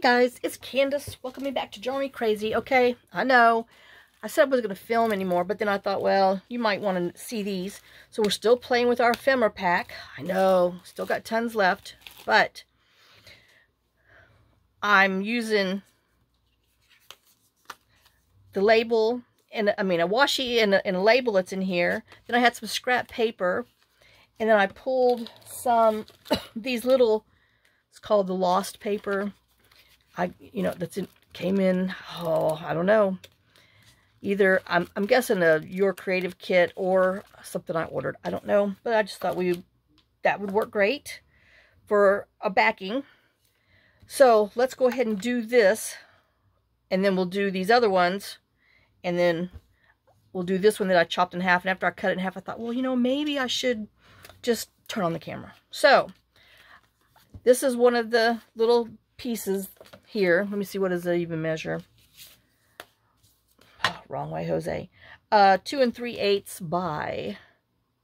Guys, it's Candace. Welcome me back to Journey Crazy. Okay, I know I said I wasn't going to film anymore, but then I thought, well, you might want to see these. So we're still playing with our ephemera pack. I know, still got tons left, but I'm using the label, and I mean a washi and a label that's in here. Then I had some scrap paper, and then I pulled some these little, it's called the lost paper. Came in, oh, I don't know. Either, I'm guessing a Your Creative kit or something I ordered. I don't know, but I just thought that would work great for a backing. So let's go ahead and do this, and then we'll do these other ones, and then we'll do this one that I chopped in half. And after I cut it in half, I thought, well, maybe I should just turn on the camera. So this is one of the little pieces here. Let me see, what does it even measure? Oh, wrong way, Jose. 2 3/8 by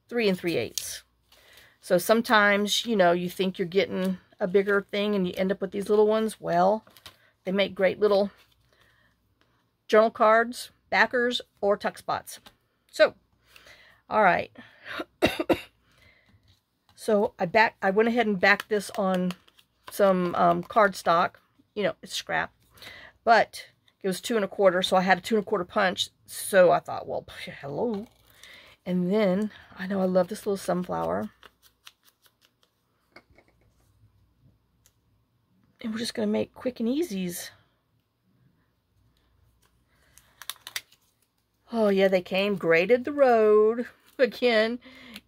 3 3/8. So sometimes, you think you're getting a bigger thing and you end up with these little ones. Well, they make great little journal cards, backers, or tuck spots. So, all right. So I went ahead and backed this on some cardstock. It's scrap, but it was 2 1/4, so I had a 2 1/4 punch. So I thought, well, hello. And then I know I love this little sunflower, and we're just gonna make quick and easies. Oh yeah, they came, graded the road again,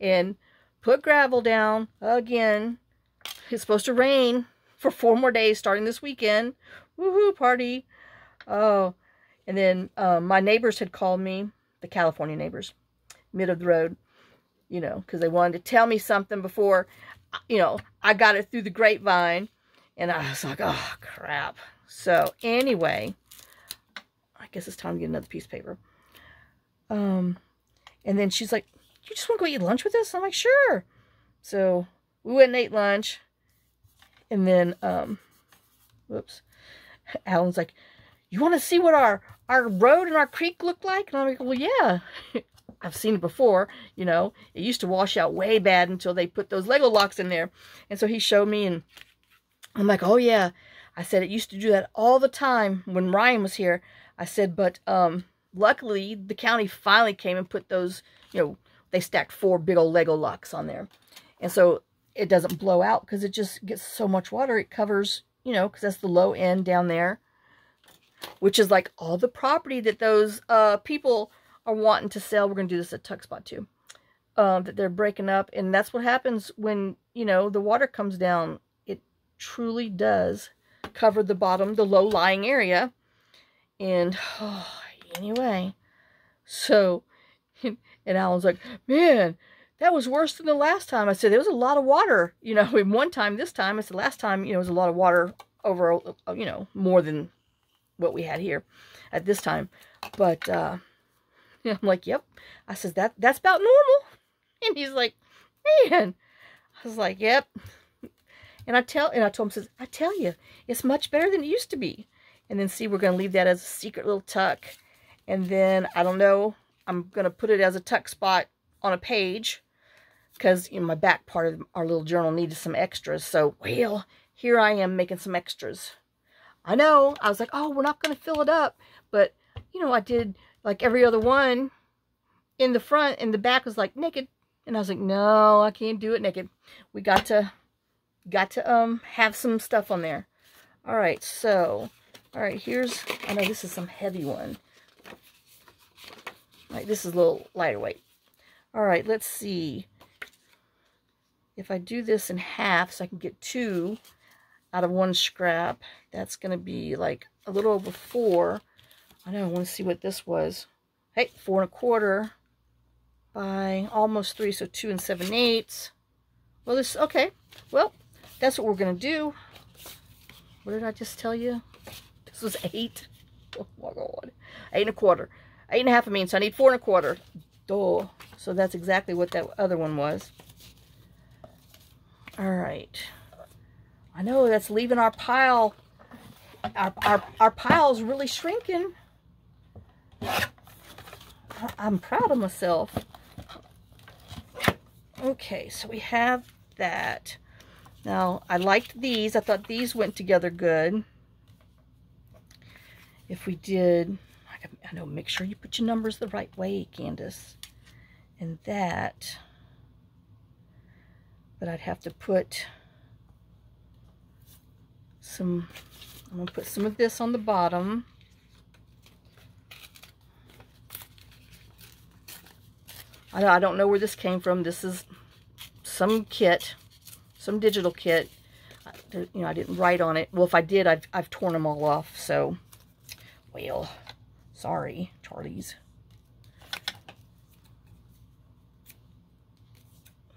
and put gravel down again. It's supposed to rain for 4 more days starting this weekend. Woohoo, party. Oh, and then my neighbors had called me, the California neighbors, mid of the road, because they wanted to tell me something before, I got it through the grapevine. And I was like, oh, crap. So anyway, I guess it's time to get another piece of paper. And then she's like, you just want to go eat lunch with us? I'm like, sure. So we went and ate lunch. And then, whoops, Alan's like, you want to see what our road and our creek look like? And I'm like, well, yeah, I've seen it before. It used to wash out way bad until they put those Lego locks in there. And so he showed me, and I'm like, oh, yeah. I said, it used to do that all the time when Ryan was here. I said, but luckily, the county finally came and put those, they stacked 4 big old Lego locks on there. And so it doesn't blow out because it just gets so much water. It covers, because that's the low end down there, which is like all the property that those people are wanting to sell. We're going to do this at Tuck Spot too, that they're breaking up. And that's what happens when, the water comes down. It truly does cover the bottom, the low-lying area. And, anyway, so, and Alan's like, man, that was worse than the last time. I said, there was a lot of water, in one time. This time, I said, last time, it was a lot of water over, more than what we had here at this time. But, I'm like, yep. I said, that's about normal. And he's like, man. I was like, yep. And I told him, I tell you, it's much better than it used to be. And then see, we're going to leave that as a secret little tuck. And then, I don't know, I'm going to put it as a tuck spot on a page, because my back part of our little journal needed some extras. So, well, here I am making some extras. I know, I was like, oh, we're not going to fill it up. But, I did like every other one in the front, and the back was like naked. And I was like, no, I can't do it naked. We got to have some stuff on there. All right, so, all right, I know this is some heavy one. All right, this is a little lighter weight. All right, let's see. If I do this in half so I can get 2 out of 1 scrap, that's going to be like a little over 4. I know, I want to see what this was. Hey, 4 1/4 by almost 3, so 2 7/8. Well, okay. Well, that's what we're going to do. What did I just tell you? This was 8. Oh my God. 8 1/4. 8 1/2, I mean, so I need 4 1/4. Duh. So that's exactly what that other one was. All right. I know that's leaving our pile our pile's really shrinking. I'm proud of myself. Okay, so we have that. Now, I liked these. I thought these went together good. If we did, I know, make sure you put your numbers the right way, Candace. And that, but I'd have to put some, I'm going to put some of this on the bottom. I don't know where this came from. This is some kit, some digital kit. You know, I didn't write on it. Well, if I did, I've torn them all off. So, well, sorry, Charlies.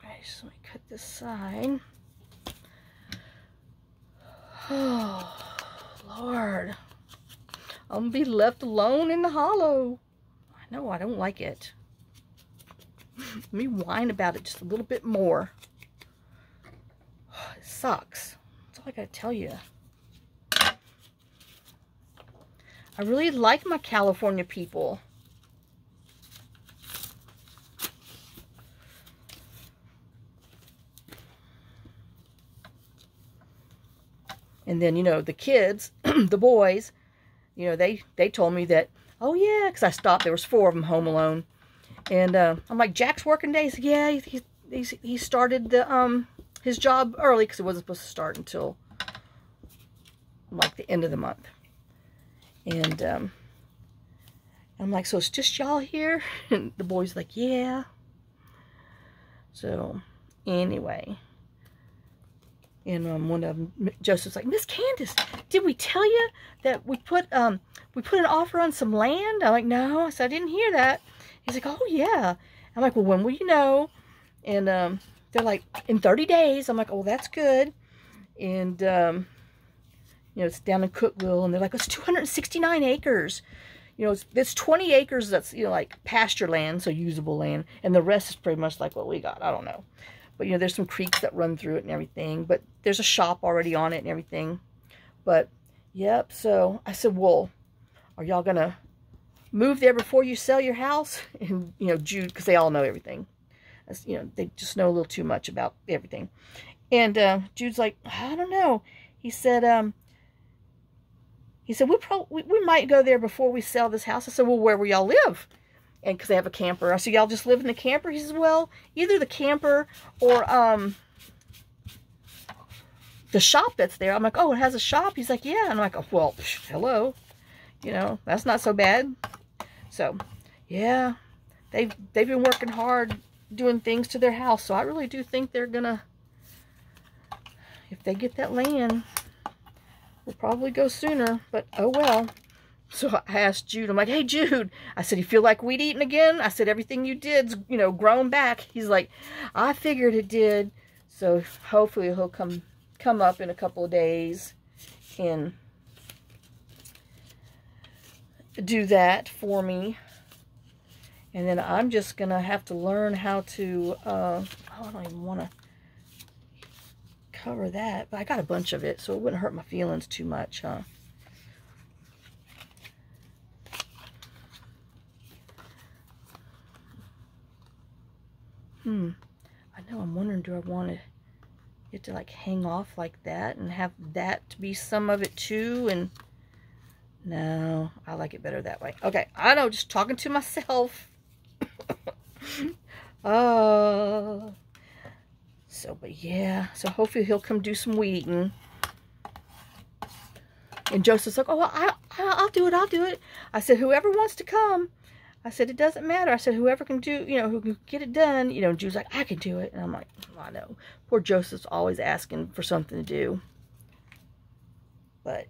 Alright, so let me cut this side. Oh, Lord. I'm going to be left alone in the hollow. I know, I don't like it. Let me whine about it just a little bit more. It sucks. That's all I gotta tell you. I really like my California people. And then, you know, the kids, the boys, you know, they told me that, oh yeah, because I stopped, there was 4 of them home alone. And I'm like, Jack's working days. Yeah, he started the his job early because it wasn't supposed to start until like the end of the month. And I'm like, so it's just y'all here? And the boy's like, yeah. So anyway, and one of them, Joseph's like, Miss Candace, did we tell you that we put an offer on some land? I'm like, no. I said, I didn't hear that. He's like, oh, yeah. I'm like, well, when will you know? And they're like, in 30 days. I'm like, oh, that's good. And, you know, it's down in Cookville. And they're like, it's 269 acres. You know, it's 20 acres that's, you know, like pasture land, so usable land. And the rest is pretty much like what we got. I don't know. But, you know, there's some creeks that run through it and everything. But there's a shop already on it and everything. But, yep. So I said, well, are y'all going to move there before you sell your house? And, you know, Jude, because they all know everything. As, you know, they just know a little too much about everything. And Jude's like, I don't know. He said, we might go there before we sell this house. I said, well, where will y'all live? And because they have a camper. I said, y'all just live in the camper? He says, well, either the camper or the shop that's there. I'm like, oh, it has a shop? He's like, yeah. And I'm like, oh, well, hello. You know, that's not so bad. So, yeah, they've been working hard doing things to their house. So I really do think they're going to, if they get that land, we'll probably go sooner. But, oh, well. So I asked Jude, I'm like, hey, Jude. I said, you feel like weed eating again? I said, everything you did's, you know, grown back. He's like, I figured it did. So hopefully he'll come up in a couple of days and do that for me. And then I'm just going to have to learn how to, I don't even want to cover that. But I got a bunch of it, so it wouldn't hurt my feelings too much, huh? I know, I'm wondering, do I want it to like hang off like that and have that to be some of it too? And no, I like it better that way. Okay, I know, just talking to myself. So, but yeah, so hopefully he'll come do some weed eating. And Joseph's like, oh, I'll do it, I'll do it. I said, whoever wants to come. I said, it doesn't matter. I said, whoever can do, you know, who can get it done. You know, Jude's like, I can do it. And I'm like, well, I know. Poor Joseph's always asking for something to do. But,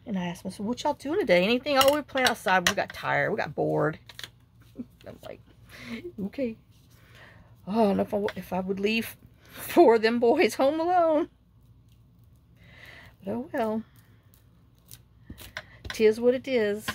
and I asked him, I said, what y'all doing today? Anything? Oh, we playing outside. We got tired. We got bored. I'm like, okay. Oh, I don't know if I would leave 4 of them boys home alone. But oh well. 'Tis what it is.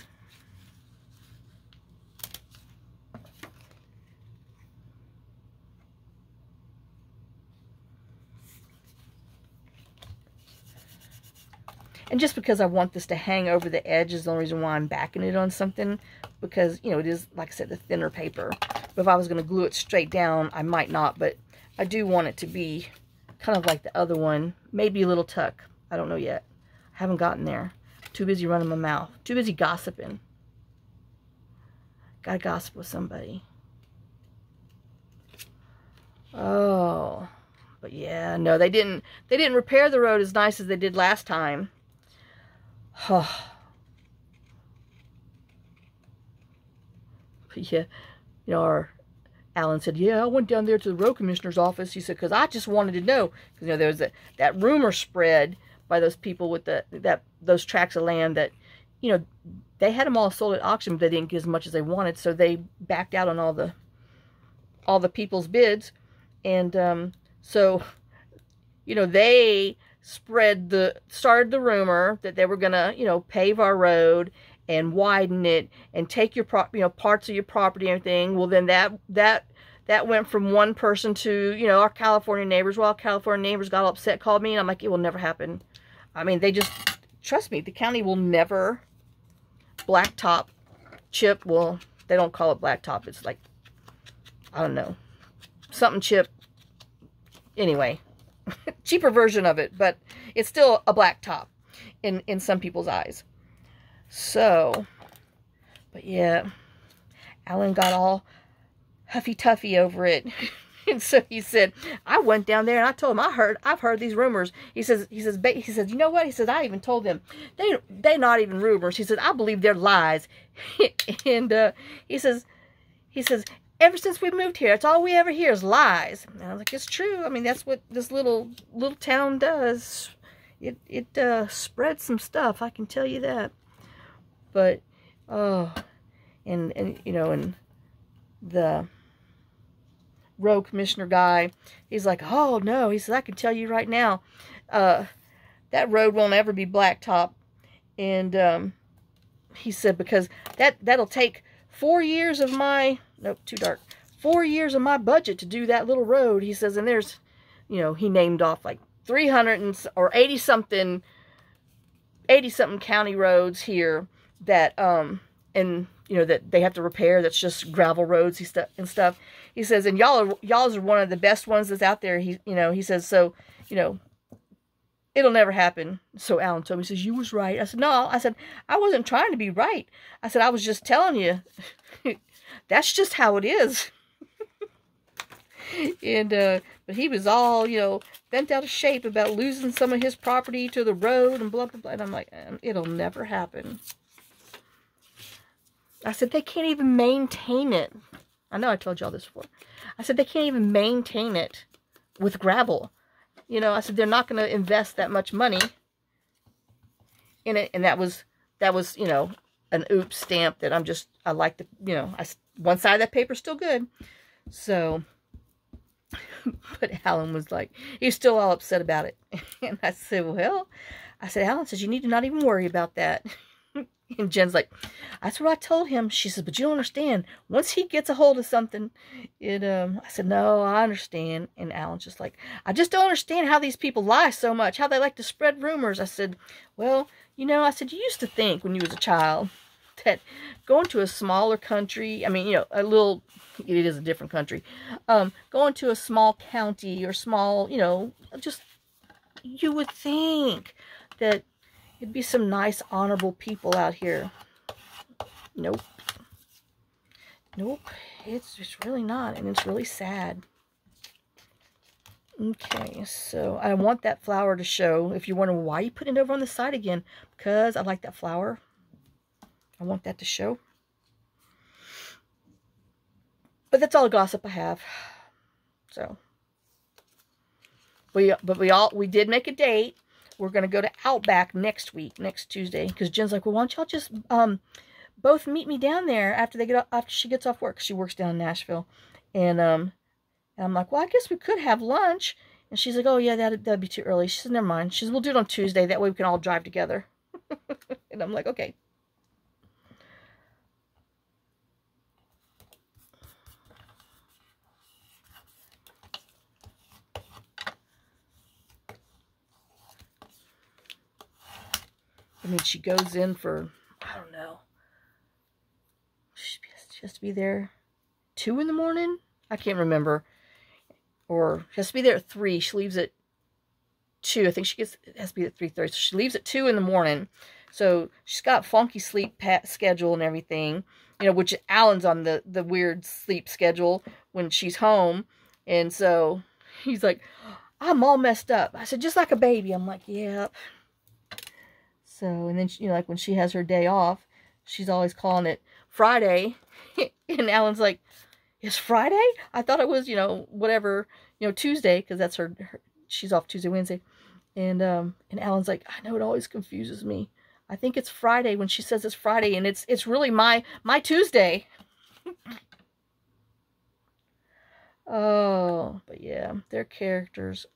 And just because I want this to hang over the edge is the only reason why I'm backing it on something. Because, you know, it is, like I said, the thinner paper. But if I was going to glue it straight down, I might not. But I do want it to be kind of like the other one. Maybe a little tuck. I don't know yet. I haven't gotten there. Too busy running my mouth. Too busy gossiping. Gotta gossip with somebody. Oh. But yeah, no, they didn't repair the road as nice as they did last time. Oh. But yeah, you know, our Alan said, yeah, I went down there to the road commissioner's office. He said, because I just wanted to know. Because, you know, there was that rumor spread by those people with those tracts of land that, you know, they had them all sold at auction, but they didn't get as much as they wanted. So they backed out on all the people's bids. And so, you know, they started the rumor that they were going to, you know, pave our road and widen it and take your parts of your property and everything. Well, then that went from one person to, you know, our California neighbors. Well, our California neighbors got upset, called me, and I'm like, it will never happen. I mean, they just, trust me, the county will never blacktop chip. Well, they don't call it blacktop. It's like, I don't know, something chip. Anyway, cheaper version of it, but it's still a blacktop in some people's eyes. So, but yeah, Alan got all huffy-tuffy over it. And so he said, I went down there and I told him, I've heard these rumors. He says, you know what? He says, I even told them, they're not even rumors. He says, I believe they're lies. And he says, ever since we moved here, that's all we ever hear is lies. And I was like, it's true. I mean, that's what this little town does. It spreads some stuff, I can tell you that. But, oh, and you know, and the road commissioner guy, he's like, oh, no. He says, I can tell you right now, that road won't ever be blacktop. And he said, because that'll take 4 years of my, nope, too dark, 4 years of my budget to do that little road. He says, and there's, you know, he named off like 300 or 80-something county roads here that, and, you know, that they have to repair. That's just gravel roads and stuff. He says, and y'all's are one of the best ones that's out there. He says, so, you know, it'll never happen. So Alan told me, he says, you was right. I said, no, I wasn't trying to be right. I said, I was just telling you, that's just how it is. And, but he was all, you know, bent out of shape about losing some of his property to the road and blah, blah, blah. And I'm like, it'll never happen. I said, they can't even maintain it. I know I told y'all this before. I said, they can't even maintain it with gravel. You know, I said, they're not going to invest that much money in it. And that was, you know, an oops stamp that I like the, you know, one side of that paper's still good. So, but Alan was like, he's still all upset about it. And I said, well, Alan says, you need to not even worry about that. And Jen's like, that's what I told him. She said, but you don't understand. Once he gets a hold of something, I said, no, I understand. And Alan's just like, I just don't understand how these people lie so much, how they like to spread rumors. I said, well, you know, I said, you used to think when you was a child that going to a smaller country, I mean, you know, it is a different country, going to a small county or small, you know, just, you would think that it'd be some nice, honorable people out here. Nope. Nope. It's really not. And it's really sad. Okay, so I want that flower to show. If you're wondering why you put it over on the side again, because I like that flower. I want that to show. But that's all the gossip I have. So. We did make a date. We're going to go to Outback next Tuesday. Because Jen's like, well, why don't y'all just both meet me down there after she gets off work. She works down in Nashville. And I'm like, well, I guess we could have lunch. And she's like, oh, yeah, that'd be too early. She said, never mind. She says, we'll do it on Tuesday. That way we can all drive together. And I'm like, okay. mean, she goes in for, I don't know. She has to be there 2 in the morning? I can't remember. Or she has to be there at 3. She leaves at 2. I think it has to be at 3:30. So she leaves at 2 in the morning. So she's got funky sleep schedule and everything. You know, which Alan's on the weird sleep schedule when she's home. And so he's like, I'm all messed up. I said, just like a baby. I'm like, yep. So, and then, you know, like when she has her day off, she's always calling it Friday. And Alan's like, it's Friday? I thought it was, you know, whatever, you know, Tuesday, because that's she's off Tuesday, Wednesday. And Alan's like, I know, it always confuses me. I think it's Friday when she says it's Friday, and it's really my Tuesday. Oh, but yeah, their characters,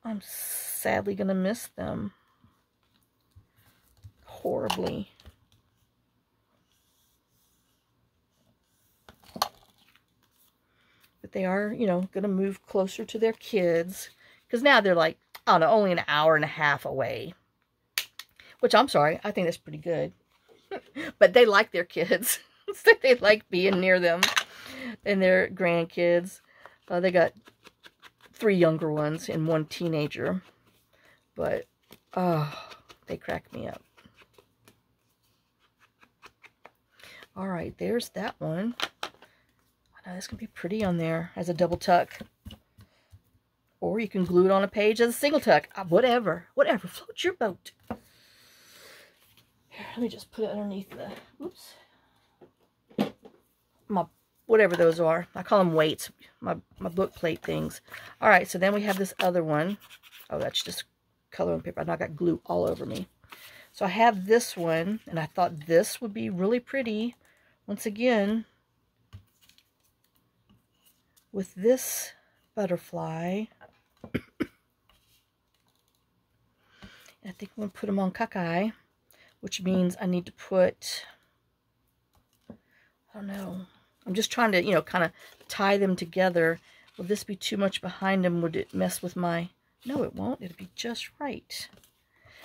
I'm sadly gonna miss them horribly. But they are, you know, gonna move closer to their kids, because now they're like, I don't know, only an hour and a half away. Which, I'm sorry, I think that's pretty good. But they like their kids. They like being near them and their grandkids. They got 3 younger ones and 1 teenager. But, they crack me up. Alright, there's that one. I know this can be pretty on there as a double tuck. Or you can glue it on a page as a single tuck. Whatever. Whatever. Float your boat. Here, let me just put it underneath the, oops, my, whatever those are. I call them weights, my book plate things. All right, so then we have this other one. Oh, that's just coloring paper. I got glue all over me. So I have this one, and I thought this would be really pretty, once again, with this butterfly. I think I'm going to put them on Kakai, which means I need to put, I don't know, I'm just trying to, you know, kind of tie them together. Will this be too much behind them? Would it mess with my, no it won't, it'll be just right.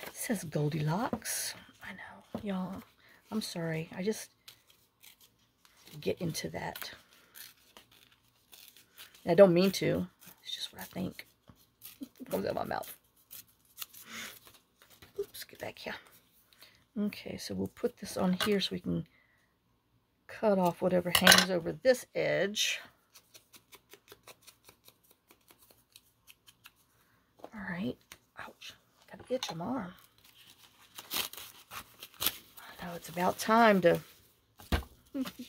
It says Goldilocks. I know, y'all, I'm sorry, I just get into that. And I don't mean to, it's just what I think. It comes out of my mouth. Oops, get back here. Okay, so we'll put this on here so we can cut off whatever hangs over this edge. All right. Ouch. Got an itch on my arm. I know it's about time to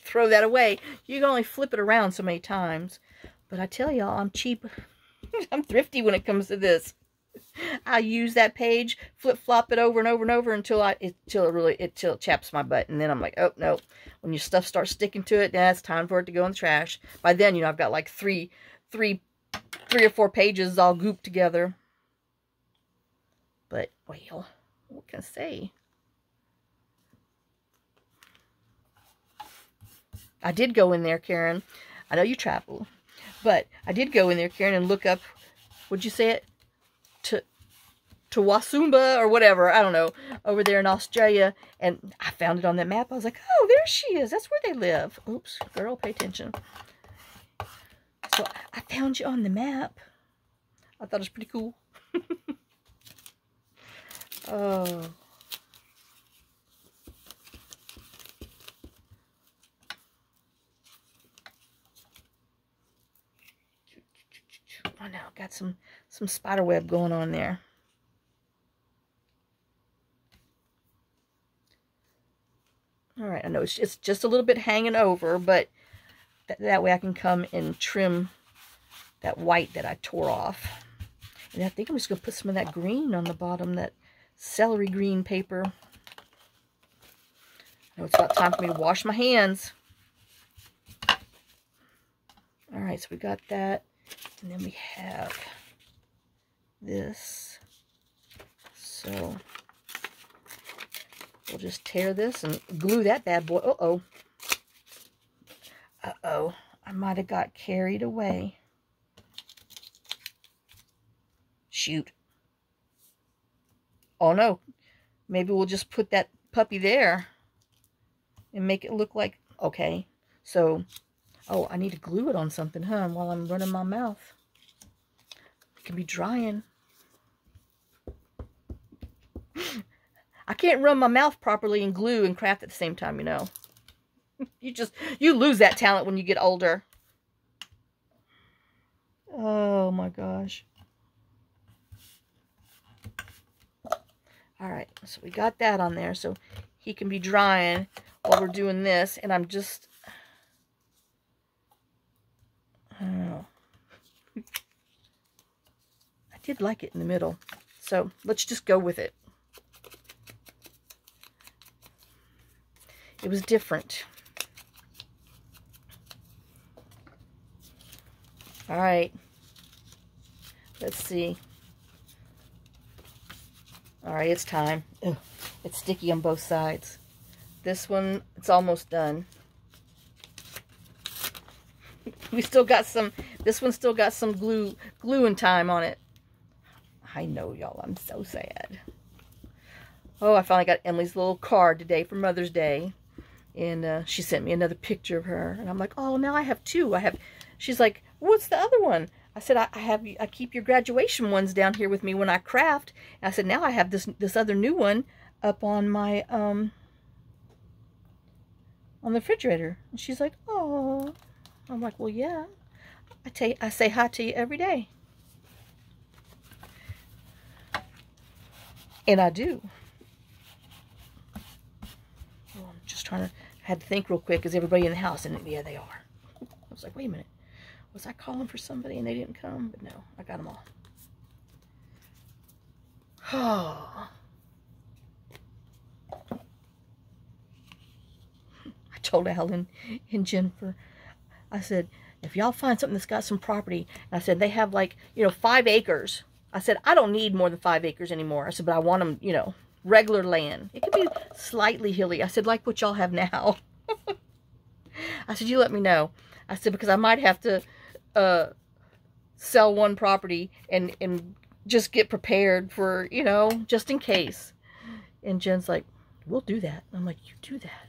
throw that away. You can only flip it around so many times. But I tell y'all, I'm cheap. I'm thrifty when it comes to this. I use that page, flip-flop it over and over and over until it chaps my butt. And then I'm like, oh, no. When your stuff starts sticking to it, then it's time for it to go in the trash. By then, you know, I've got like three or 4 pages all grouped together. But, well, what can I say? I did go in there, Karen. I know you travel. But I did go in there, Karen, and look up, would you say it? To Wasumba or whatever, I don't know, over there in Australia, and I found it on that map. I was like, oh, there she is. That's where they live. Oops, girl, pay attention. So I found you on the map. I thought it was pretty cool. Oh. I know, got some spider web going on there. All right, I know it's just a little bit hanging over, but that way I can come and trim that white that I tore off. And I think I'm just going to put some of that green on the bottom, that celery green paper. I know it's about time for me to wash my hands. All right, so we got that. And then we have this. So we'll just tear this and glue that bad boy. Uh-oh. Uh-oh. I might have got carried away. Shoot. Oh, no. maybe we'll just put that puppy there and make it look like, okay. So, oh, I need to glue it on something, huh, while I'm running my mouth. It can be drying. I can't run my mouth properly and glue and craft at the same time, you know. You lose that talent when you get older. Oh my gosh. All right, so we got that on there, so he can be drying while we're doing this, and I'm just, I don't know. I did like it in the middle, so let's just go with it. It was different. All right, let's see. All right, it's time. Ugh, it's sticky on both sides. This one, it's almost done. We still got some, this one still got some gluing time on it. I know, y'all, I'm so sad. Oh, I finally got Emily's little card today for Mother's Day. And she sent me another picture of her. And I'm like, oh, now I have two. She's like, what's the other one? I said, I keep your graduation ones down here with me when I craft. And I said, now I have this other new one up on my, on the refrigerator. And she's like, oh. I'm like, well, yeah. I say hi to you every day. And I do. Oh, I'm just trying to, I had to think real quick, because everybody in the house, and yeah, they are. I was like, wait a minute. Was I calling for somebody and they didn't come? But no, I got them all. Oh. I told Alan and Jennifer, I said, if y'all find something that's got some property, and I said, they have like, 5 acres. I said, I don't need more than 5 acres anymore. I said, but I want them, regular land. It could be slightly hilly. I said, like what y'all have now. I said, you let me know. I said, because I might have to sell one property and just get prepared for, just in case. And Jen's like, we'll do that. I'm like, you do that.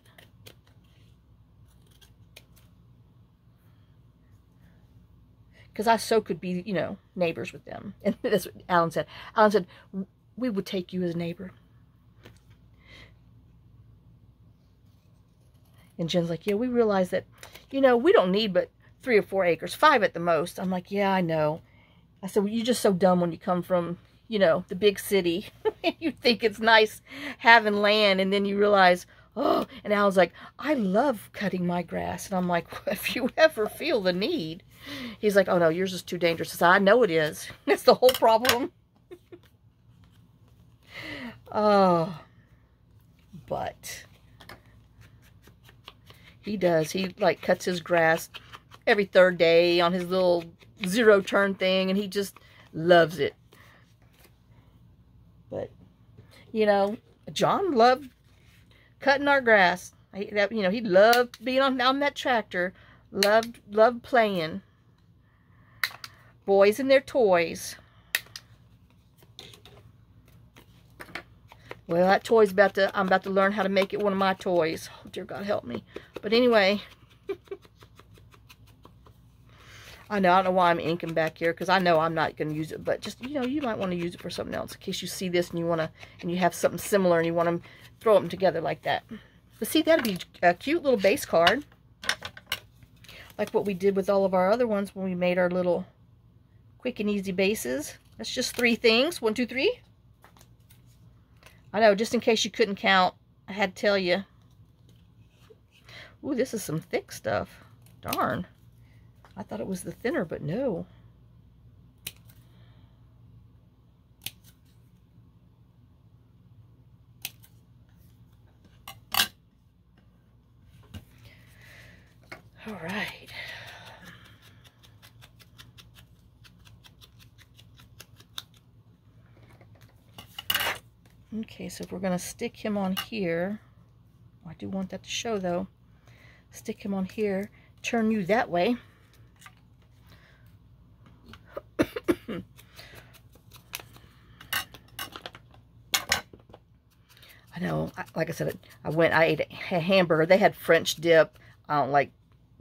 Because I so could be, neighbors with them. And that's what Alan said. Alan said, we would take you as a neighbor. And Jen's like, yeah, we realize that, we don't need but 3 or 4 acres, 5 at the most. I'm like, yeah, I know. I said, well, you're just so dumb when you come from, the big city. You think it's nice having land, and then you realize, oh, and Alan's like, I love cutting my grass. And I'm like, well, if you ever feel the need. He's like, oh no, yours is too dangerous. I said, I know it is. That's the whole problem. Oh, but he does. He like cuts his grass every 3rd day on his little 0-turn thing, and he just loves it. But, John loved cutting our grass. He loved being on that tractor. Loved playing. Boys and their toys. Well, that toy's I'm about to learn how to make it one of my toys. Oh, dear God, help me. But anyway. I don't know why I'm inking back here, because I know I'm not going to use it, but just, you might want to use it for something else in case you see this and you have something similar and you want to throw them together like that. But see, that'd be a cute little base card. Like what we did with all of our other ones when we made our little quick and easy bases. That's just 3 things. 1, 2, 3. I know, just in case you couldn't count, I had to tell you. Ooh, this is some thick stuff. Darn. I thought it was the thinner, but no. All right. Okay, so if we're going to stick him on here, I do want that to show though. Stick him on here, turn you that way. know, like I said, I ate a hamburger. They had French dip. I don't like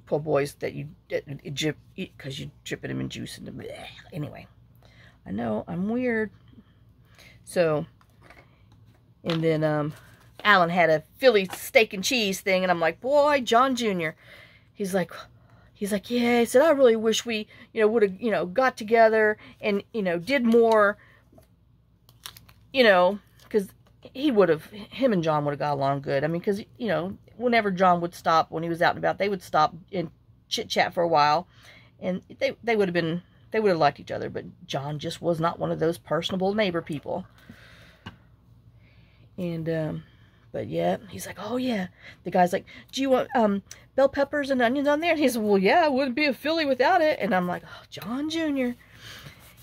po' boys that you eat because you drip them in juice and bleh. Anyway, I know I'm weird. So, and then Alan had a Philly steak and cheese thing, and I'm like, boy, John Jr. He's like, yeah. He said, I really wish we, would have, got together and, did more, because him and John would have got along good. I mean, because, whenever John would stop, when he was out and about, they would stop and chit-chat for a while, and they would have liked each other, but John just was not one of those personable neighbor people. And, but yeah, he's like, oh yeah. The guy's like, do you want bell peppers and onions on there? And he said, well, yeah, it wouldn't be a Philly without it. And I'm like, oh, John Jr.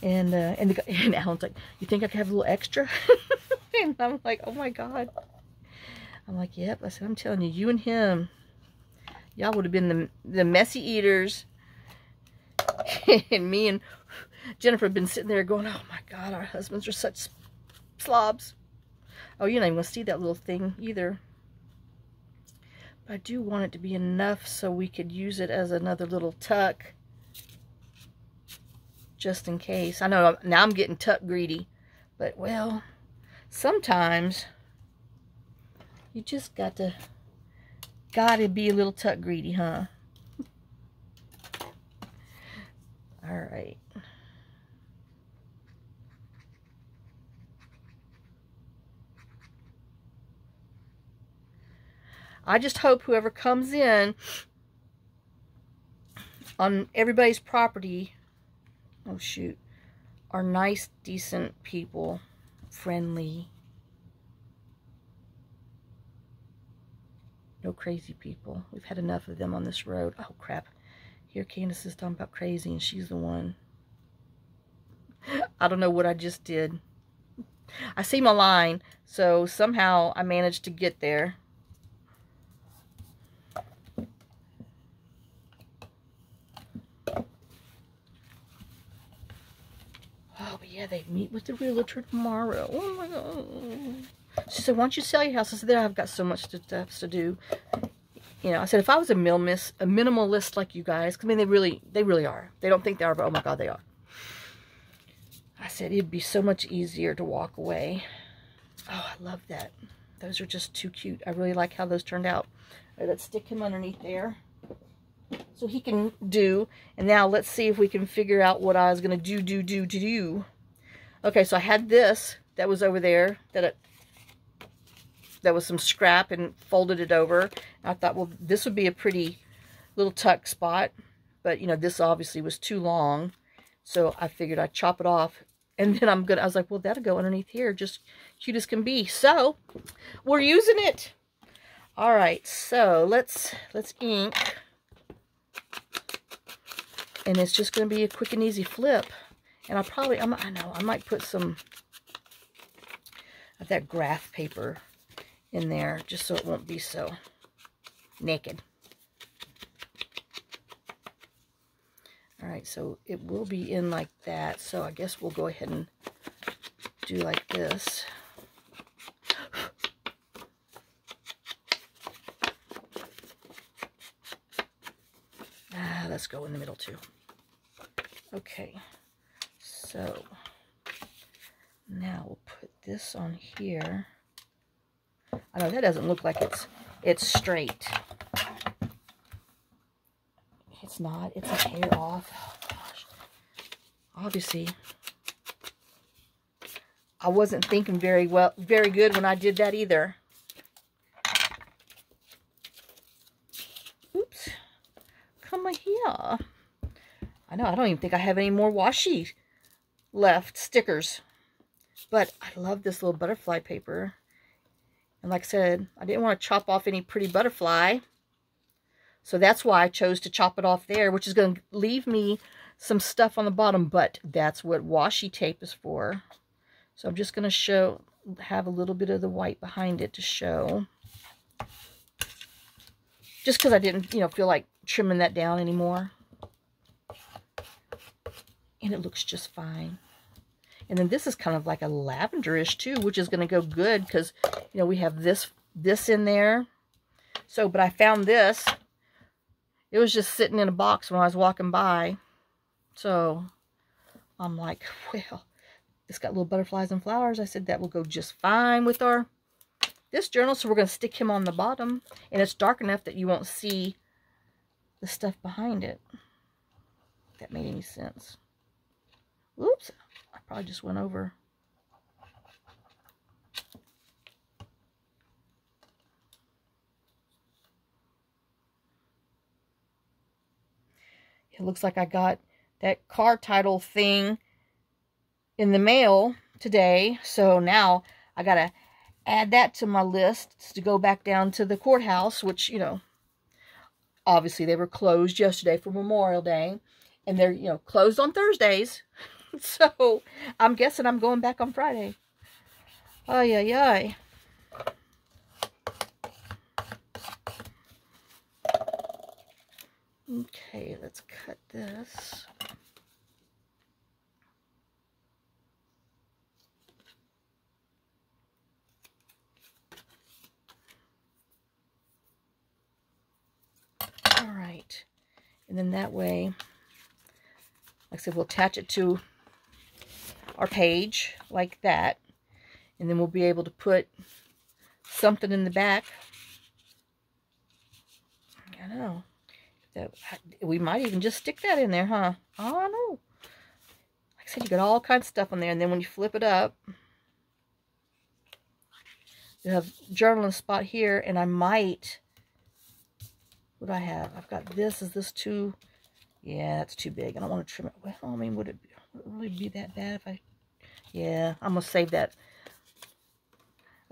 And Alan's like, you think I could have a little extra? And I'm like, oh my God. I'm like, yep. I said, I'm telling you, you and him, y'all would have been the messy eaters. And me and Jennifer have been sitting there going, oh my God, our husbands are such slobs. Oh, you're not even going to see that little thing either. But I do want it to be enough so we could use it as another little tuck. Just in case. I know now I'm getting tuck greedy. But, well, sometimes you just gotta be a little tuck greedy, huh? All right. I just hope whoever comes in on everybody's property, oh shoot, are nice, decent people, friendly, no crazy people. We've had enough of them on this road. Oh crap, here Candace is talking about crazy and she's the one. I don't know what I just did. I see my line, so somehow I managed to get there. Oh, but yeah, they meet with the realtor tomorrow. Oh my God. She said, why don't you sell your house? I said, I've got so much stuff to do. I said, if I was a minimalist like you guys, I mean, they really are. They don't think they are, but oh my God, they are. I said, it'd be so much easier to walk away. Oh, I love that. Those are just too cute. I really like how those turned out. All right, let's stick him underneath there so he can do. And now let's see if we can figure out what I was going to do. Okay, so I had this that was over there that was some scrap and folded it over. I thought, well, this would be a pretty little tuck spot. But, this obviously was too long. So I figured I'd chop it off. And then I was like, well, that'll go underneath here. Just cute as can be. So we're using it. All right, so let's ink. And it's just going to be a quick and easy flip. And I might put some of that graph paper in there just so it won't be so naked. All right, so it will be in like that. So I guess we'll go ahead and do like this. Let's go in the middle too. Okay, so now we'll put this on here. I know that doesn't look like it's straight. It's not. It's a hair off. Oh, gosh. Obviously, I wasn't thinking very good when I did that either. Oops. Come here. I know, I don't even think I have any more washi left, stickers. But I love this little butterfly paper. And like I said, I didn't want to chop off any pretty butterfly. So that's why I chose to chop it off there, which is going to leave me some stuff on the bottom. But that's what washi tape is for. So I'm just going to have a little bit of the white behind it to show. Just because I didn't, feel like trimming that down anymore. And it looks just fine. And then this is kind of like a lavenderish too, which is going to go good because You know, we have this in there. So, but I found this. It was just sitting in a box when I was walking by. So, I'm like, well, it's got little butterflies and flowers. I said that will go just fine with this journal. So we're going to stick him on the bottom. And it's dark enough that you won't see the stuff behind it. If that made any sense. Oops. I probably just went over. It looks like I got that car title thing in the mail today. So now I got to add that to my list to go back down to the courthouse, which, you know, obviously they were closed yesterday for Memorial Day. And they're, you know, closed on Thursdays. So I'm guessing I'm going back on Friday. Ay, ay, ay. Okay, let's cut this. All right. And then that way, like I said, we'll attach it to our page like that. And then we'll be able to put something in the back. I know. We might even just stick that in there, huh? I don't know. Like I said, you got all kinds of stuff on there. And then when you flip it up, you have journaling spot here. And I might... What do I have? I've got this. Is this too... Yeah, that's too big. I don't want to trim it. Well, I mean, would it really be that bad if I... Yeah, I'm going to save that.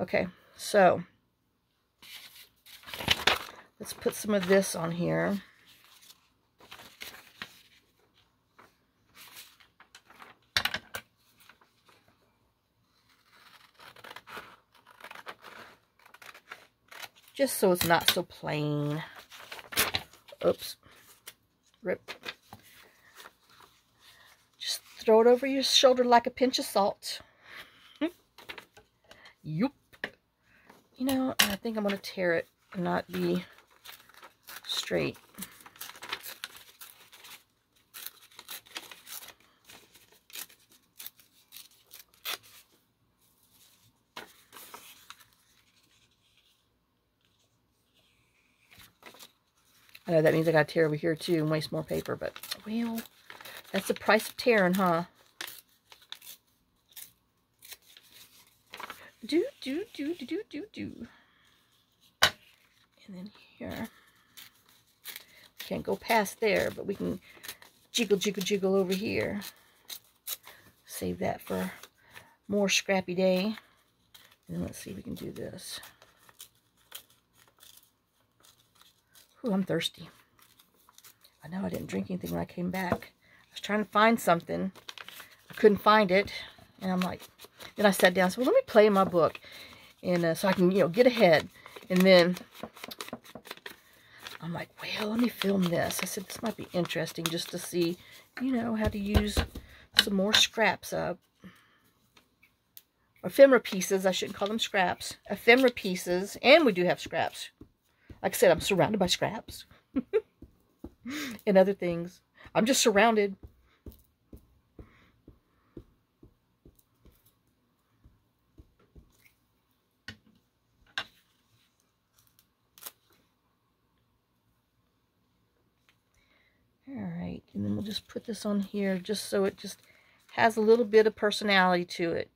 Okay, so... Let's put some of this on here. Just so it's not so plain. Oops. Rip. Just throw it over your shoulder like a pinch of salt. Yup. You know, I think I'm going to tear it and not be straight. I know that means I gotta tear over here too and waste more paper, but well, that's the price of tearing, huh? Do. And then here. Can't go past there, but we can jiggle over here. Save that for more scrappy day. And let's see if we can do this. Ooh, I'm thirsty. I know I didn't drink anything when I came back. I was trying to find something. I couldn't find it. And I'm like, then I sat down and said, well, let me play my book. And so I can, you know, get ahead. And then I'm like, well, let me film this. I said, this might be interesting just to see, you know, how to use some more scraps up. Ephemera pieces. I shouldn't call them scraps. Ephemera pieces. And we do have scraps. Like I said, I'm surrounded by scraps. And other things. I'm just surrounded. Alright, and then we'll just put this on here just so it just has a little bit of personality to it.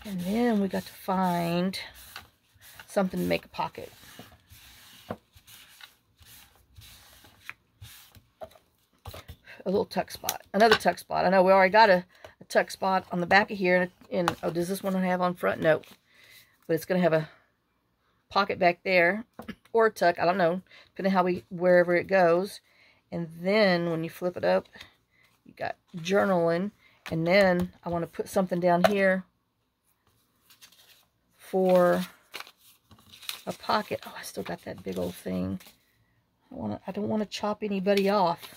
And then we got to find something to make a pocket. A little tuck spot. Another tuck spot. I know we already got a tuck spot on the back of here. And oh, does this one have on front? No. But it's going to have a pocket back there. Or a tuck. I don't know. Depending on wherever it goes. And then when you flip it up, you got journaling. And then I want to put something down here for a pocket. Oh, I still got that big old thing. I don't want to chop anybody off.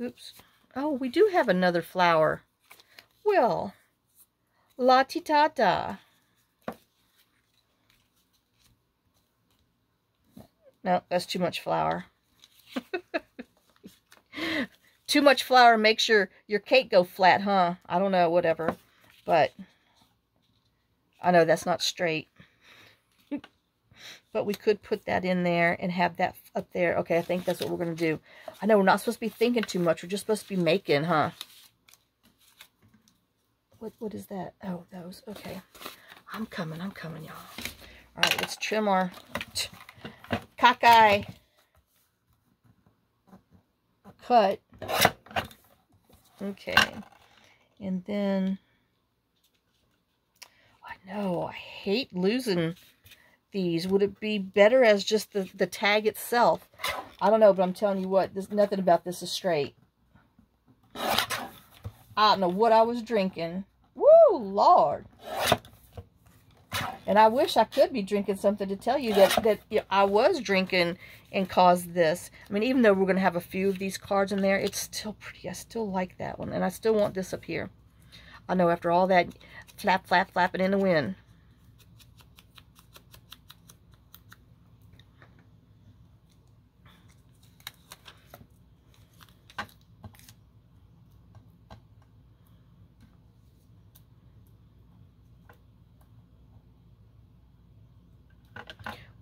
Oops. Oh, we do have another flower. Well, la ti ta da. No, that's too much flour. Too much flour makes your cake go flat, huh? I don't know, whatever. But I know that's not straight. But we could put that in there and have that up there. Okay, I think that's what we're going to do. I know we're not supposed to be thinking too much. We're just supposed to be making, huh? What is that? Oh, those. Okay. I'm coming, y'all. All right, let's trim our cockeye cut. Okay. And then, I know, I hate losing these. Would it be better as just the tag itself? I don't know, but I'm telling you what, nothing about this is straight. I don't know what I was drinking. Woo, Lord. And I wish I could be drinking something to tell you that I was drinking and caused this. I mean, even though we're going to have a few of these cards in there, it's still pretty. I still like that one. And I still want this up here. I know after all that flapping in the wind.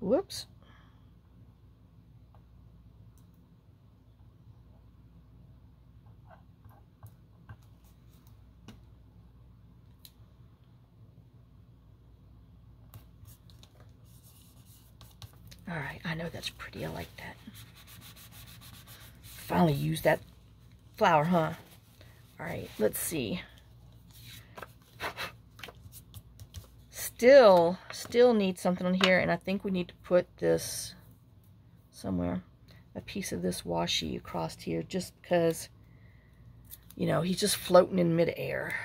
Whoops. All right, I know that's pretty. I like that. Finally used that flower, huh? All right, let's see. Still need something on here, and I think we need to put this somewhere. A piece of this washi across here, just because, you know, he's just floating in midair.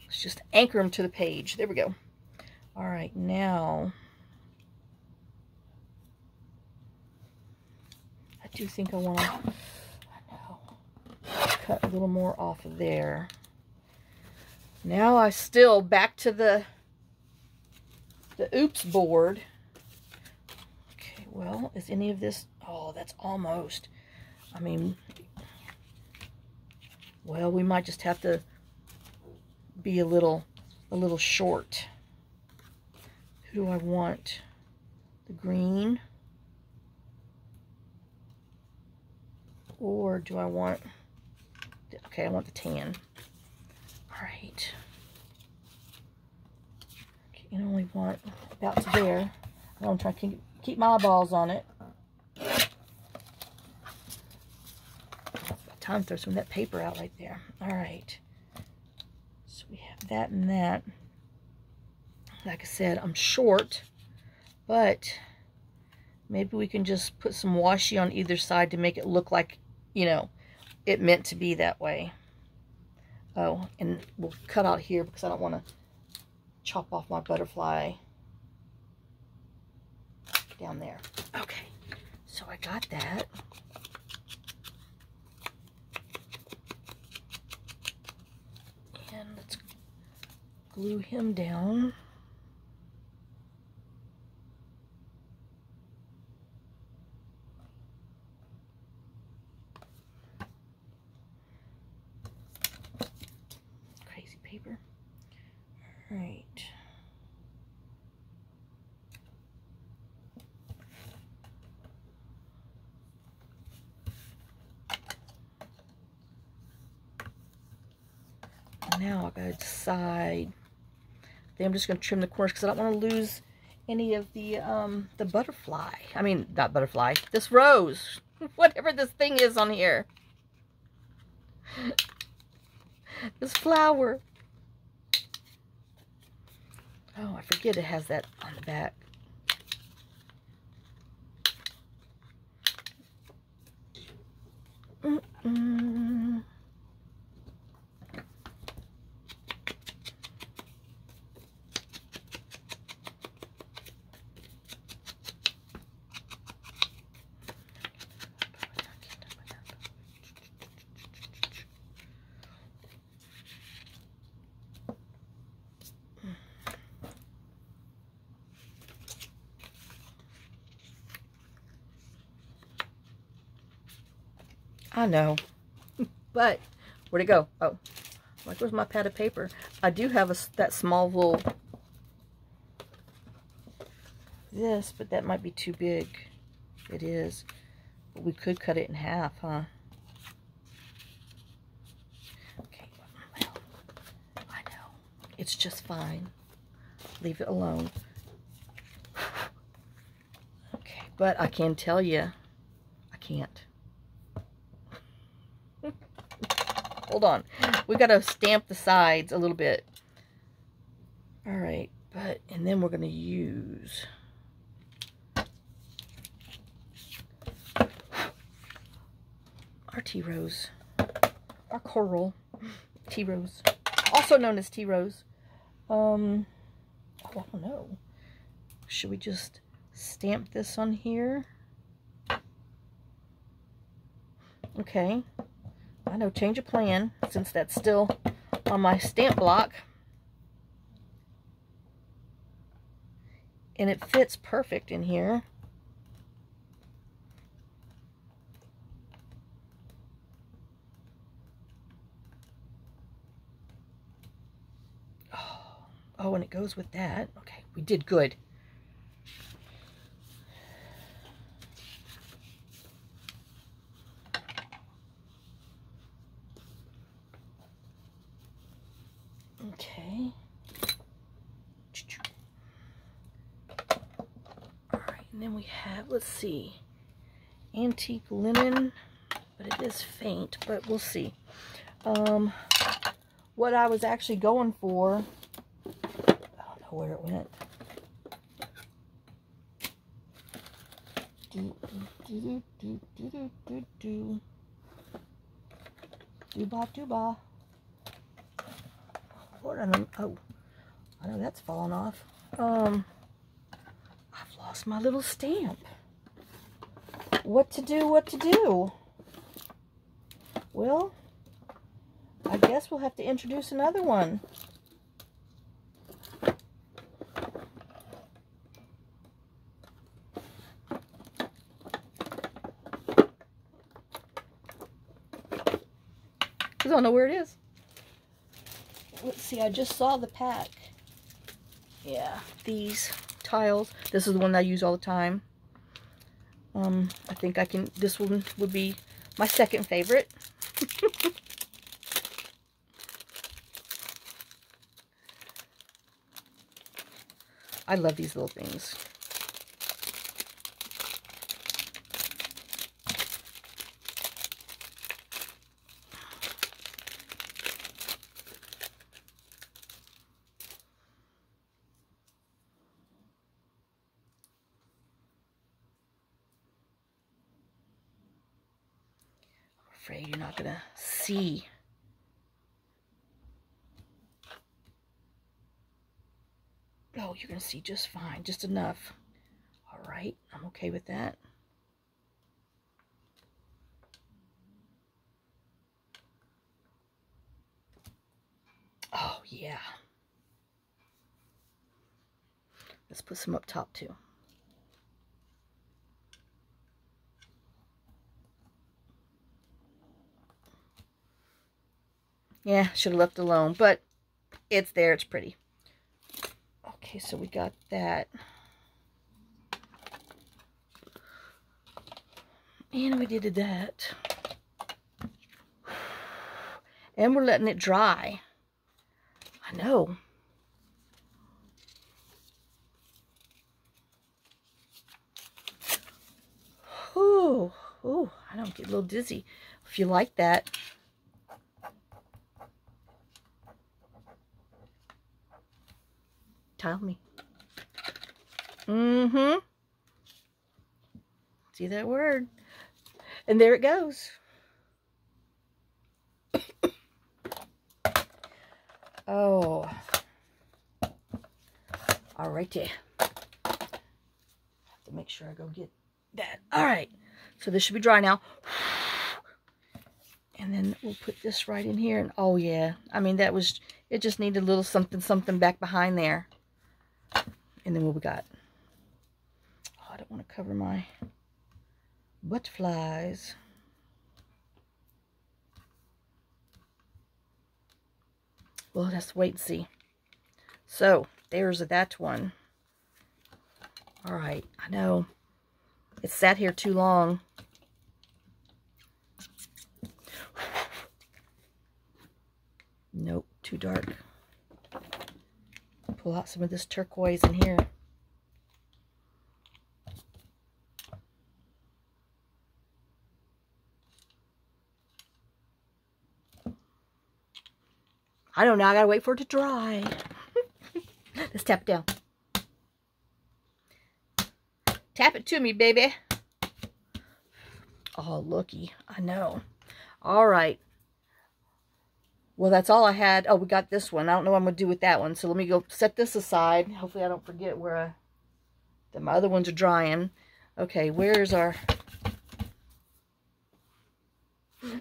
Let's just anchor him to the page. There we go. All right, now I do think I want to, cut a little more off of there. Now I still back to the oops board. Okay, well, is any of this? Oh, that's almost. I mean, well, we might just have to be a little short. Who do I want? The green, or do I want? Okay, I want the tan. All right. Okay, you only want about to there. I'm going to try to keep my eyeballs on it. Time to throw some of that paper out right there. All right. So we have that and that. Like I said, I'm short, but maybe we can just put some washi on either side to make it look like, you know, it meant to be that way. Oh, and we'll cut out here because I don't want to chop off my butterfly down there. Okay, so I got that. And let's glue him down. Paper. All right. Now I gotta decide. Then I'm just gonna trim the corners because I don't want to lose any of the butterfly. I mean, not butterfly. This rose, whatever this thing is on here. This flower. Oh, I forget it has that on the back. I know. But, where'd it go? Oh, like, where's my pad of paper? I do have that small little... this, but that might be too big. It is. But we could cut it in half, huh? Okay, well, I know. It's just fine. Leave it alone. Okay, but I can tell you, I can't. Hold on. We got to stamp the sides a little bit. All right, and then we're going to use... our tea rose, our coral tea rose, also known as tea rose. Oh, I don't know. Should we just stamp this on here? Okay. I know, change of plan, since that's still on my stamp block. And it fits perfect in here. Oh, and it goes with that. Okay, we did good. Okay. All right, and then we have, let's see, antique linen, but it is faint, but we'll see. What I was actually going for, I don't know where it went. Dooba. Lord, I know that's falling off. I've lost my little stamp. What to do? Well, I guess we'll have to introduce another one. I don't know where it is. Let's see, I just saw the pack. Yeah, these tiles. This is the one that I use all the time. I think this one would be my second favorite. I love these little things. I'm afraid you're not gonna see. Oh, you're gonna see just fine, just enough. All right, I'm okay with that. Oh, yeah. Let's put some up top too. Yeah, should have left it alone, but it's there, it's pretty. Okay, so we got that. And we did that. And we're letting it dry. I know. Ooh, I don't get a little dizzy. If you like that. Tell me. See that word? And there it goes. Oh. All right there. Have to make sure I go get that. All right. So this should be dry now. And then we'll put this right in here. And oh yeah. I mean, it just needed a little something back behind there. And then what we got? Oh, I don't want to cover my butterflies. We'll have to wait and see. So, there's that one. Alright, I know. It sat here too long. Nope, too dark. Pull out some of this turquoise in here. I don't know, I gotta wait for it to dry. Let's tap it down. Tap it to me, baby. Oh, looky. I know. All right. Well, that's all I had. Oh, we got this one. I don't know what I'm going to do with that one. So let me go set this aside. Hopefully I don't forget where my other ones are drying. Okay, where's our...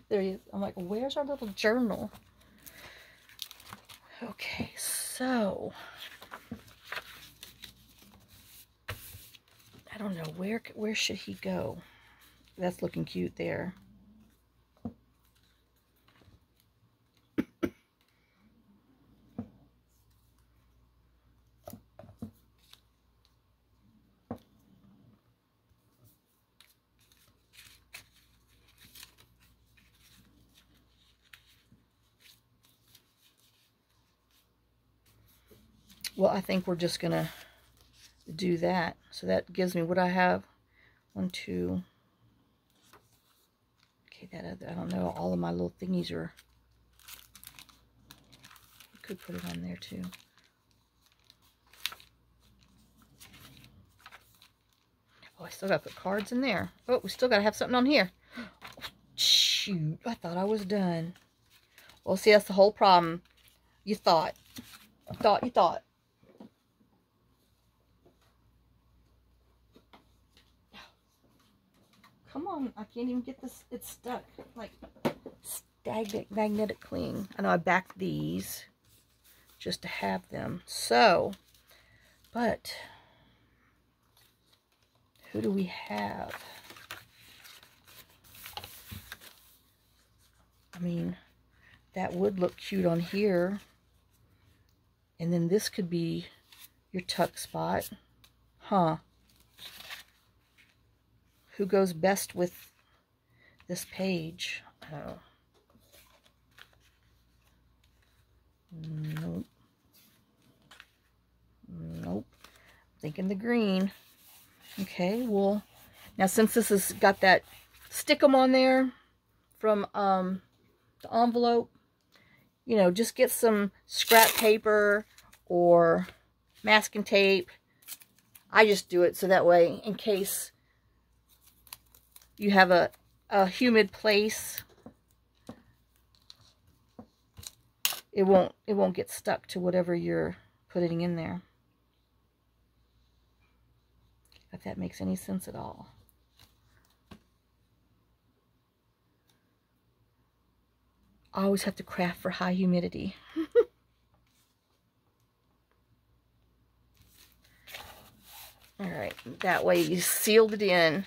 There he is. I'm like, where's our little journal? Okay, so... I don't know. Where should he go? That's looking cute there. Well, I think we're just going to do that. So that gives me what I have. 1, 2. Okay, that other, I don't know. All of my little thingies are... You could put it on there too. Oh, I still got to put cards in there. Oh, we still got to have something on here. Oh, shoot, I thought I was done. Well, see, that's the whole problem. You thought. You thought. Come on, I can't even get this. It's stuck. Like, stagnant magnetic cling. I know I backed these just to have them. So, but who do we have? I mean, that would look cute on here. And then this could be your tuck spot. Huh. Who goes best with this page? Oh. Nope. Nope. Thinking the green. Okay, well, now since this has got that stick-em on there from the envelope, you know, just get some scrap paper or masking tape. I just do it so that way, in case you have a humid place, it won't get stuck to whatever you're putting in there. If that makes any sense at all. I always have to craft for high humidity. All right, that way you sealed it in.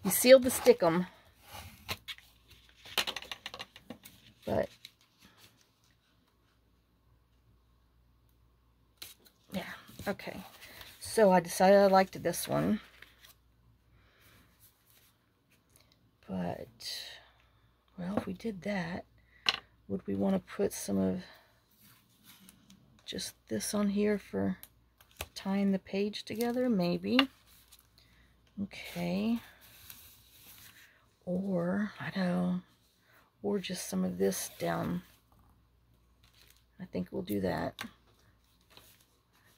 You sealed the stick-em. But, yeah, okay. So I decided I liked this one. But, well, if we did that, would we want to put some of just this on here for tying the page together? Maybe. Okay. Or, I don't know, or just some of this down. I think we'll do that.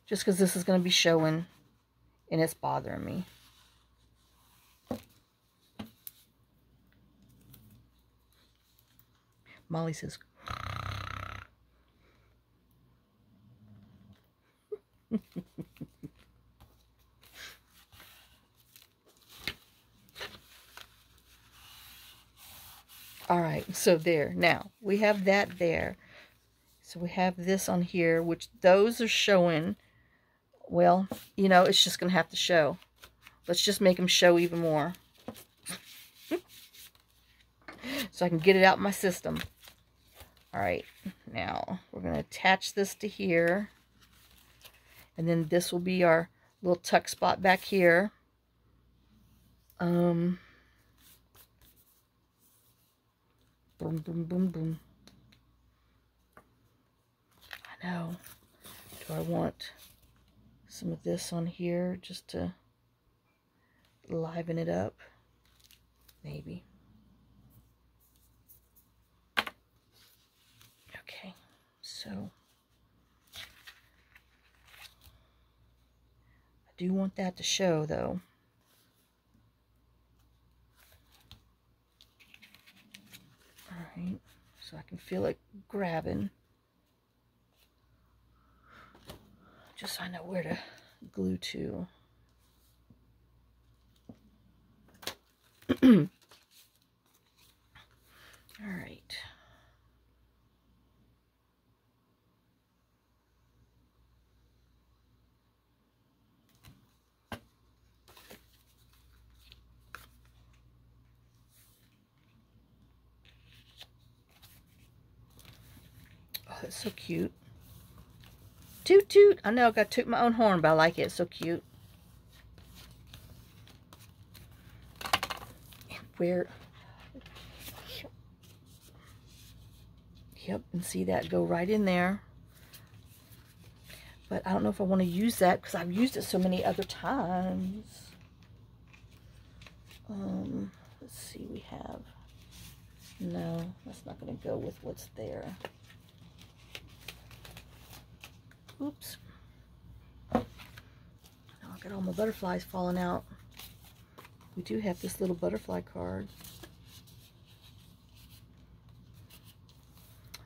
Just because this is going to be showing and it's bothering me. Molly says, all right, so there. Now, we have that there. So we have this on here, which those are showing. Well, you know, it's just going to have to show. Let's just make them show even more. so I can get it out of my system. All right, now we're going to attach this to here. And then this will be our little tuck spot back here. Boom, boom, boom, boom. I know. Do I want some of this on here just to liven it up? Maybe. Okay, so I do want that to show though. Alright, so I can feel it grabbing. Just so I know where to glue to. Alright. Oh, that's so cute. Toot toot. I know I got to toot my own horn, but I like it. It's so cute. And where... Yep, and see that go right in there. But I don't know if I want to use that because I've used it so many other times. Let's see, we have... No, that's not going to go with what's there. Oops. Now I got all my butterflies falling out. We do have this little butterfly card.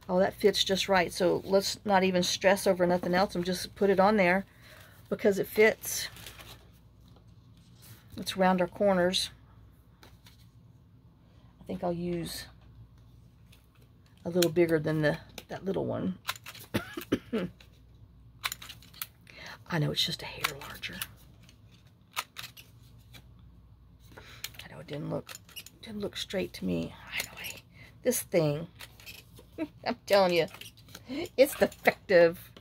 Oh, that fits just right. So let's not even stress over nothing else. I'm just put it on there because it fits. Let's round our corners. I think I'll use a little bigger than that little one. I know it's just a hair larger. I know it didn't look straight to me. I know this thing. I'm telling you, it's defective.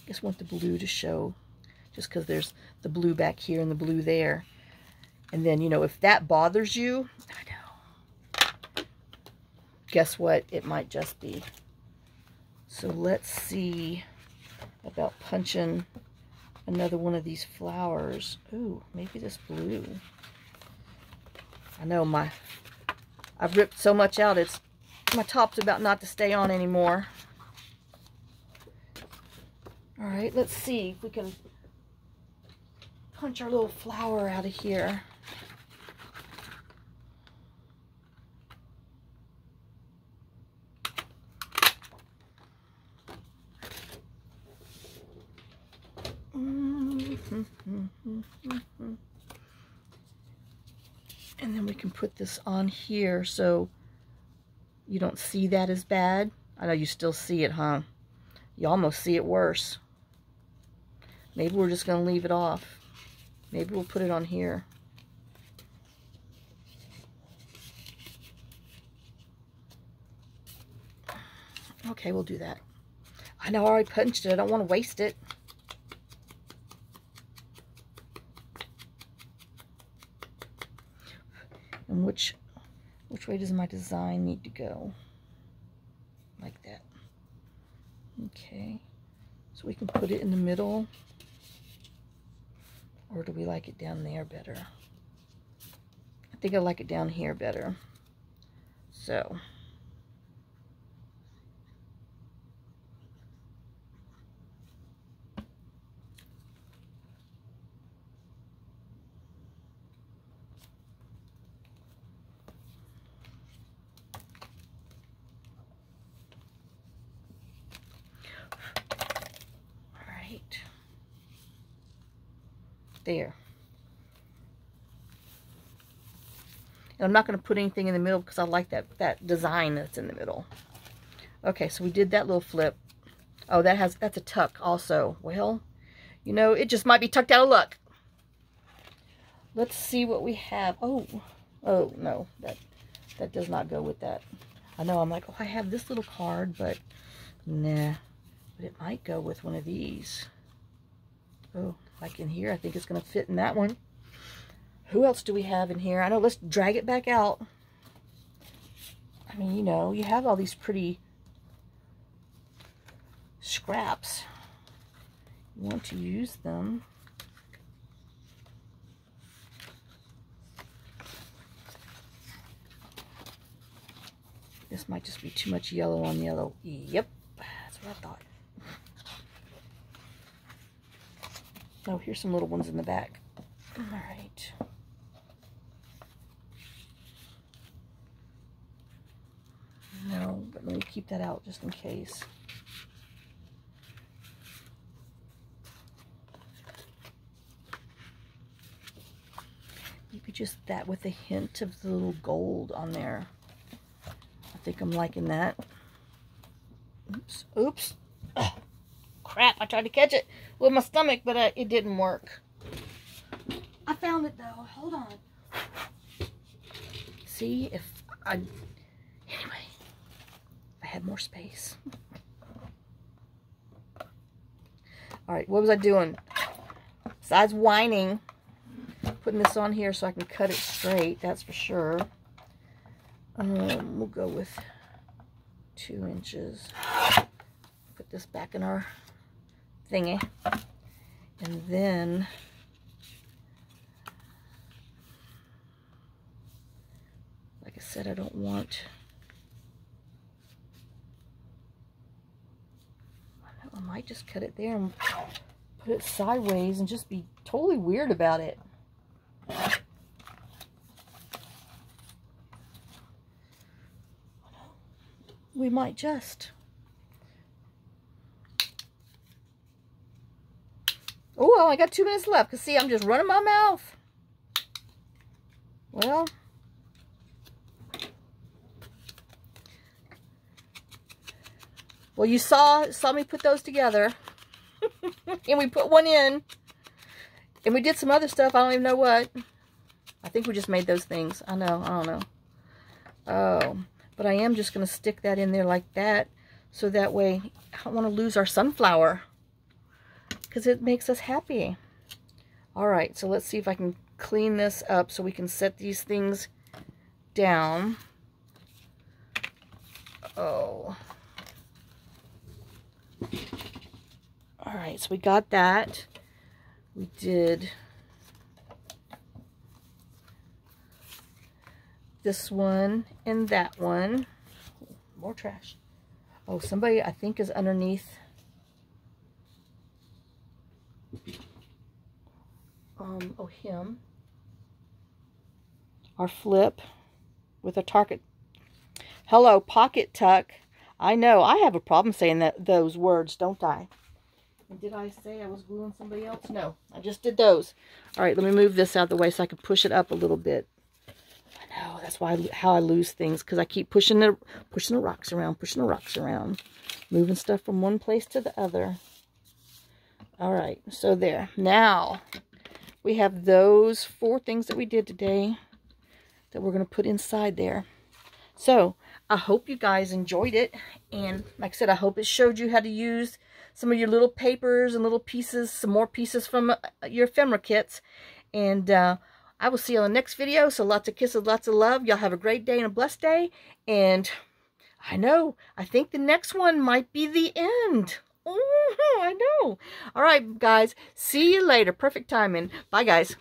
Just want the blue to show, just because there's the blue back here and the blue there. And then, you know, if that bothers you, I know, guess what? It might just be. So let's see about punching another one of these flowers. Ooh, maybe this blue. I know I've ripped so much out, my top's about not to stay on anymore. All right, let's see if we can punch our little flower out of here. And then we can put this on here so you don't see that as bad. I know you still see it, huh? You almost see it worse. Maybe we're just going to leave it off. Maybe we'll put it on here. Okay, we'll do that. I know I already punched it. I don't want to waste it. And which way does my design need to go? Like that. Okay. So we can put it in the middle. Or do we like it down there better? I think I like it down here better. So. There. And I'm not going to put anything in the middle because I like that design that's in the middle. Okay, so we did that little flip. Oh, that's a tuck also. Well, you know, it just might be tucked out of luck. Let's see what we have. Oh no, that does not go with that. I know, I'm like, oh, I have this little card, but nah. But it might go with one of these. Oh, like in here, I think it's going to fit in that one. Who else do we have in here? I know, let's drag it back out. I mean, you know, you have all these pretty scraps. You want to use them. This might just be too much yellow on yellow. Yep, that's what I thought. Oh, here's some little ones in the back. All right. No, but let me keep that out just in case. Maybe just that with a hint of the little gold on there. I think I'm liking that. Oops, oops. Ugh, crap, I tried to catch it with my stomach, but it didn't work. I found it though. Hold on. See if I... Anyway, if I had more space. Alright, what was I doing? Besides whining, putting this on here so I can cut it straight, that's for sure. We'll go with 2 inches. Put this back in our thingy. And then like I said, I don't want... I might just cut it there and put it sideways and just be totally weird about it. We might just. Oh, I only got 2 minutes left. Because see, I'm just running my mouth. Well. Well, you saw me put those together. And we put one in. And we did some other stuff. I don't even know what. I think we just made those things. I don't know. Oh. But I am just going to stick that in there like that. So that way, I don't want to lose our sunflower. Because it makes us happy. Alright, so let's see if I can clean this up so we can set these things down. Oh. Alright, so we got that. We did this one and that one. More trash. Oh, somebody I think is underneath. Oh, him. Our flip with a target. Hello, pocket tuck. I know, I have a problem saying those words, don't I? And did I say I was gluing somebody else? No, I just did those. All right, let me move this out of the way so I can push it up a little bit. I know, that's why how I lose things, because I keep pushing the rocks around, moving stuff from one place to the other. All right, so there. Now, we have those 4 things that we did today that we're going to put inside there. So, I hope you guys enjoyed it. And like I said, I hope it showed you how to use some of your little papers and little pieces, some more pieces from your ephemera kits. And I will see you on the next video. So, lots of kisses, lots of love. Y'all have a great day and a blessed day. And I think the next one might be the end. I know. All right, guys. See you later. Perfect timing. Bye, guys.